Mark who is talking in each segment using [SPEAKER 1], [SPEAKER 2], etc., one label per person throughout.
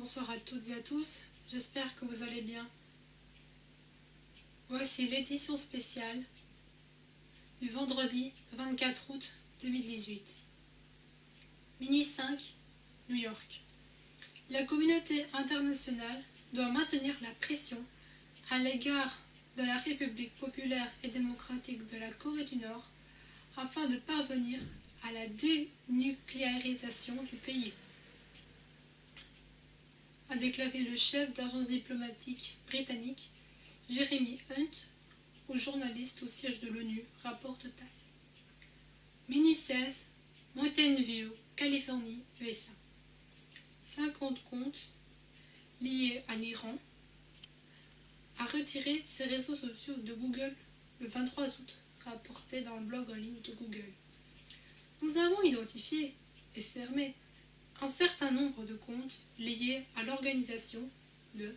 [SPEAKER 1] Bonsoir à toutes et à tous, j'espère que vous allez bien. Voici l'édition spéciale du vendredi 24 août 2018. Minuit 5, New York. La communauté internationale doit maintenir la pression à l'égard de la République populaire et démocratique de la Corée du Nord afin de parvenir à la dénucléarisation du pays, a déclaré le chef d'agence diplomatique britannique Jeremy Hunt aux journalistes au siège de l'ONU, rapporte TASS. Minuit 16, Mountain View, Californie, USA. 50 comptes liés à l'Iran a retiré ses réseaux sociaux de Google le 23 août, rapporté dans le blog en ligne de Google. Nous avons identifié et fermé un certain nombre de comptes liés à l'organisation de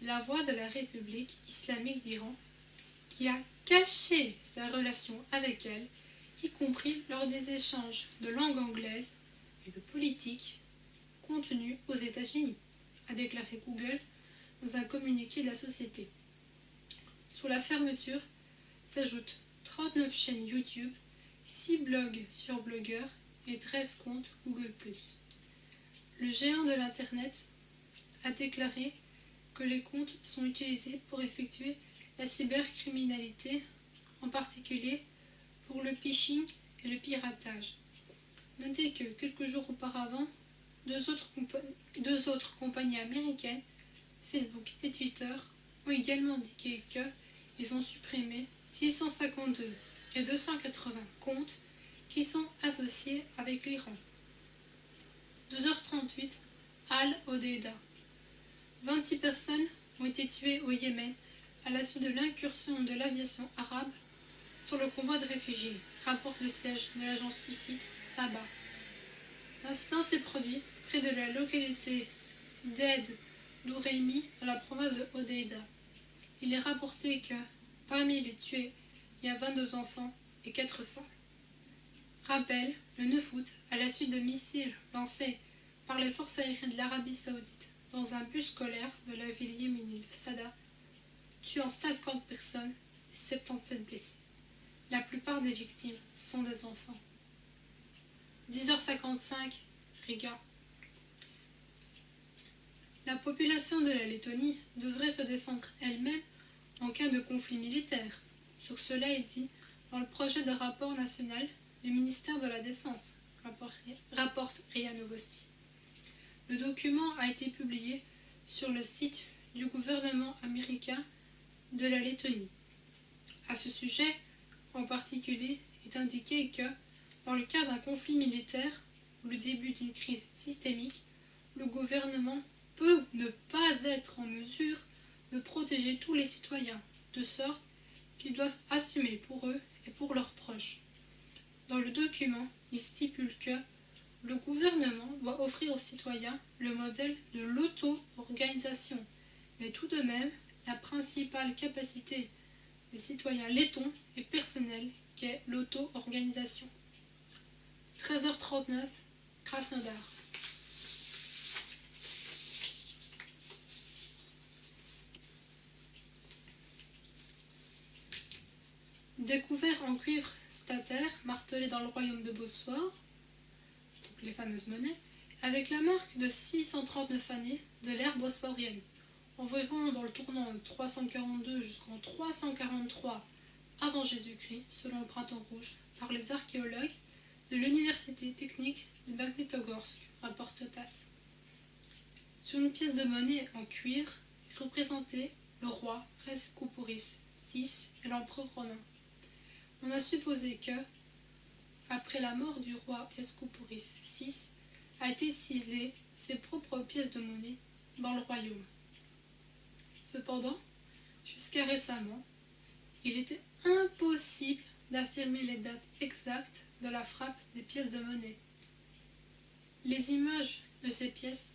[SPEAKER 1] la Voix de la République islamique d'Iran qui a caché sa relation avec elle, y compris lors des échanges de langue anglaise et de politique contenus aux États-Unis, a déclaré Google dans un communiqué de la société. Sous la fermeture s'ajoutent 39 chaînes YouTube, 6 blogs sur Blogueur et 13 comptes Google+. Le géant de l'Internet a déclaré que les comptes sont utilisés pour effectuer la cybercriminalité, en particulier pour le phishing et le piratage. Notez que quelques jours auparavant, deux autres compagnies américaines, Facebook et Twitter, ont également indiqué qu'ils ont supprimé 652 et 280 comptes qui sont associés avec l'Iran. 2h38, Al-Hodeida. 26 personnes ont été tuées au Yémen à la suite de l'incursion de l'aviation arabe sur le convoi de réfugiés, rapporte le siège de l'agence du site Saba. L'incident s'est produit près de la localité d'Ed Loureimi dans la province de Hodeida. Il est rapporté que, parmi les tués, il y a 22 enfants et 4 femmes. Rappel, le 9 août, à la suite de missiles lancés par les forces aériennes de l'Arabie Saoudite dans un bus scolaire de la ville yéménite de Sada, tuant 50 personnes et 77 blessés. La plupart des victimes sont des enfants. 10h55, Riga. La population de la Lettonie devrait se défendre elle-même en cas de conflit militaire. Sur cela est dit dans le projet de rapport national du ministère de la Défense, rapporte RIA Novosti. Le document a été publié sur le site du gouvernement américain de la Lettonie. À ce sujet, en particulier, est indiqué que, dans le cas d'un conflit militaire ou le début d'une crise systémique, le gouvernement peut ne pas être en mesure de protéger tous les citoyens, de sorte qu'ils doivent assumer pour eux et pour leurs proches. Dans le document, il stipule que le gouvernement doit offrir aux citoyens le modèle de l'auto-organisation, mais tout de même, la principale capacité des citoyens lettons est personnelle, qu'est l'auto-organisation. 13h39, Krasnodar. Découvert en cuivre stataire, martelé dans le royaume de Bosphore, donc les fameuses monnaies, avec la marque de 639 années de l'ère bosphorienne, environ dans le tournant de 342 jusqu'en 343 avant Jésus-Christ, selon le Printemps rouge, par les archéologues de l'université technique de Magnitogorsk, rapporte TASS. Sur une pièce de monnaie en cuivre est représenté le roi Reskuporis VI et l'empereur romain. On a supposé que, après la mort du roi Reskuporis VI, a été ciselé ses propres pièces de monnaie dans le royaume. Cependant, jusqu'à récemment, il était impossible d'affirmer les dates exactes de la frappe des pièces de monnaie. Les images de ces pièces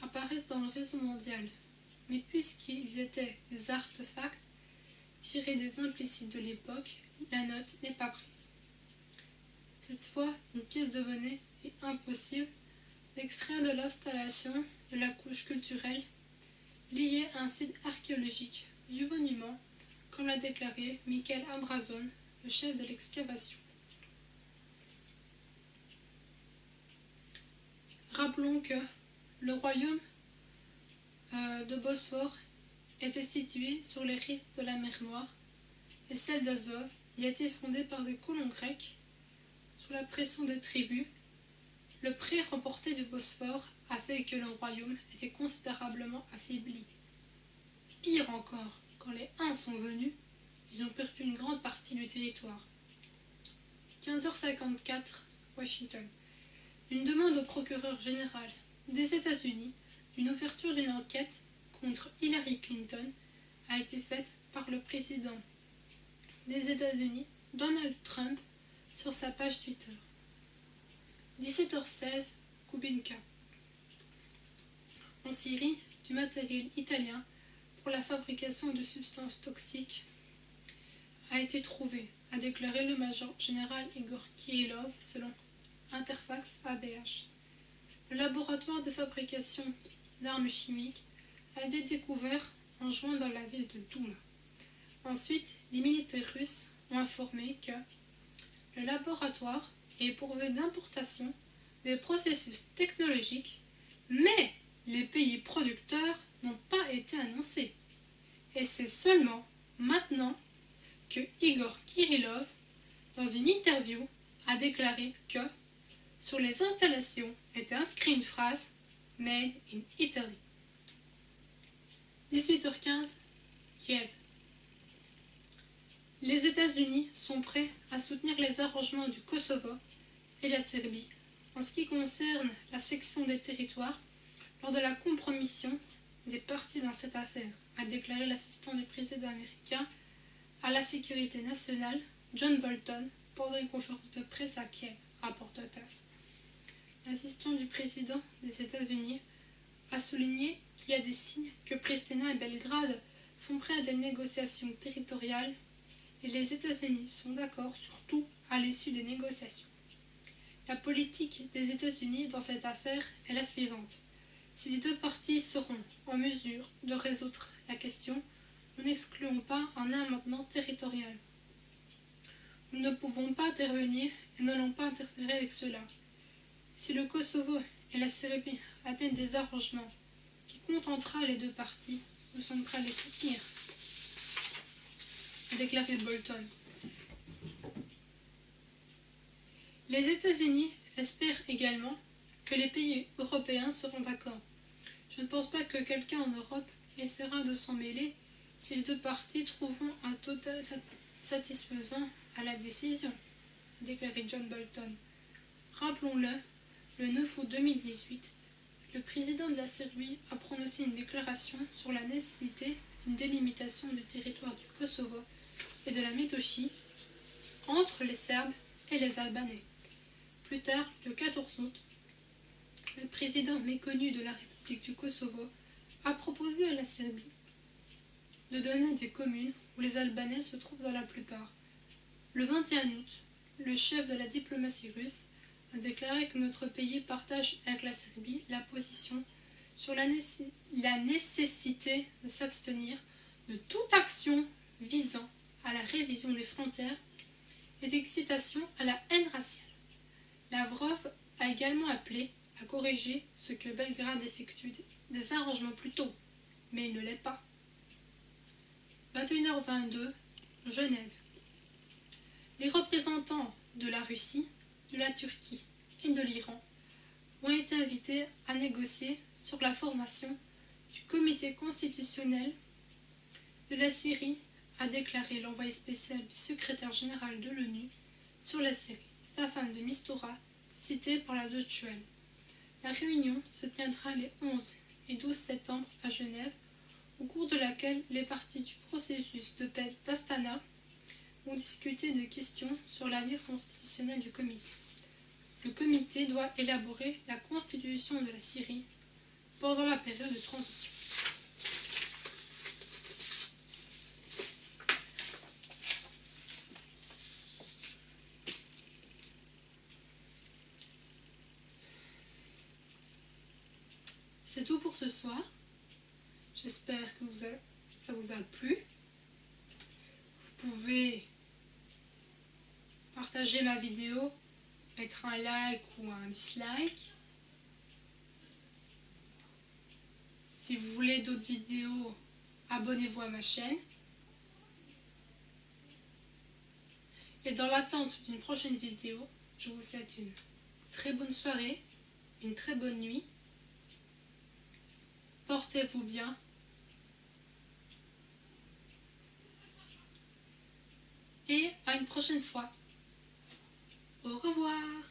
[SPEAKER 1] apparaissent dans le réseau mondial, mais puisqu'ils étaient des artefacts tirés des implicites de l'époque, la note n'est pas prise. Cette fois, une pièce de monnaie est impossible d'extraire de l'installation de la couche culturelle liée à un site archéologique du monument, comme l'a déclaré Michael Ambrazone, le chef de l'excavation. Rappelons que le royaume de Bosphore était situé sur les rives de la mer Noire et celle d'Azov y a été fondée par des colons grecs. Sous la pression des tribus, le pré remporté du Bosphore a fait que le royaume était considérablement affaibli. Pire encore, quand les Huns sont venus, ils ont perdu une grande partie du territoire. 15h54, Washington. Une demande au procureur général des États-Unis d'une ouverture d'une enquête contre Hillary Clinton a été faite par le président des États-Unis, Donald Trump, sur sa page Twitter. 17h16, Kubinka. En Syrie, du matériel italien pour la fabrication de substances toxiques a été trouvé, a déclaré le major général Igor Kirillov selon Interfax ABH. Le laboratoire de fabrication d'armes chimiques a été découvert en juin dans la ville de Douma. Ensuite, les militaires russes ont informé que le laboratoire est pourvu d'importation des processus technologiques, mais les pays producteurs n'ont pas été annoncés. Et c'est seulement maintenant que Igor Kirillov, dans une interview, a déclaré que sur les installations était inscrite une phrase « Made in Italy ». 18h15, Kiev. Les États-Unis sont prêts à soutenir les arrangements du Kosovo et la Serbie en ce qui concerne la section des territoires lors de la compromission des parties dans cette affaire, a déclaré l'assistant du président américain à la sécurité nationale, John Bolton, pendant une conférence de presse à Kiev, rapporte TASS. L'assistant du président des États-Unis a souligné qu'il y a des signes que Pristina et Belgrade sont prêts à des négociations territoriales et les États-Unis sont d'accord sur tout à l'issue des négociations. La politique des États-Unis dans cette affaire est la suivante. Si les deux parties seront en mesure de résoudre la question, nous n'excluons pas un amendement territorial. Nous ne pouvons pas intervenir et n'allons pas interférer avec cela. Si le Kosovo et la Serbie atteignent des arrangements qui contentera les deux parties, nous sommes prêts à les soutenir, a déclaré Bolton. Les États-Unis espèrent également que les pays européens seront d'accord. Je ne pense pas que quelqu'un en Europe essaiera de s'en mêler si les deux parties trouveront un total satisfaisant à la décision, a déclaré John Bolton. Rappelons-le, le 9 août 2018, le président de la Serbie a prononcé une déclaration sur la nécessité d'une délimitation du territoire du Kosovo et de la Métochie entre les Serbes et les Albanais. Plus tard, le 14 août, le président méconnu de la République du Kosovo a proposé à la Serbie de donner des communes où les Albanais se trouvent dans la plupart. Le 21 août, le chef de la diplomatie russe a déclaré que notre pays partage avec la Serbie la position sur la nécessité de s'abstenir de toute action visant à la révision des frontières et d'excitation à la haine raciale. Lavrov a également appelé à corriger ce que Belgrade effectue des arrangements plus tôt, mais il ne l'est pas. 21h22, Genève. Les représentants de la Russie, de la Turquie et de l'Iran ont été invités à négocier sur la formation du comité constitutionnel de la Syrie, a déclaré l'envoyé spécial du secrétaire général de l'ONU sur la Syrie, Staffan de Mistura, cité par la Deutsche Welle. La réunion se tiendra les 11 et 12 septembre à Genève, au cours de laquelle les parties du processus de paix d'Astana vont discuter des questions sur l'avenir constitutionnel du comité. Le comité doit élaborer la constitution de la Syrie pendant la période de transition. C'est tout pour ce soir. J'espère que ça vous a plu. Vous pouvez partager ma vidéo, mettre un like ou un dislike. Si vous voulez d'autres vidéos, abonnez-vous à ma chaîne. Et dans l'attente d'une prochaine vidéo, je vous souhaite une très bonne soirée, une très bonne nuit. Portez-vous bien. Et à une prochaine fois. Au revoir.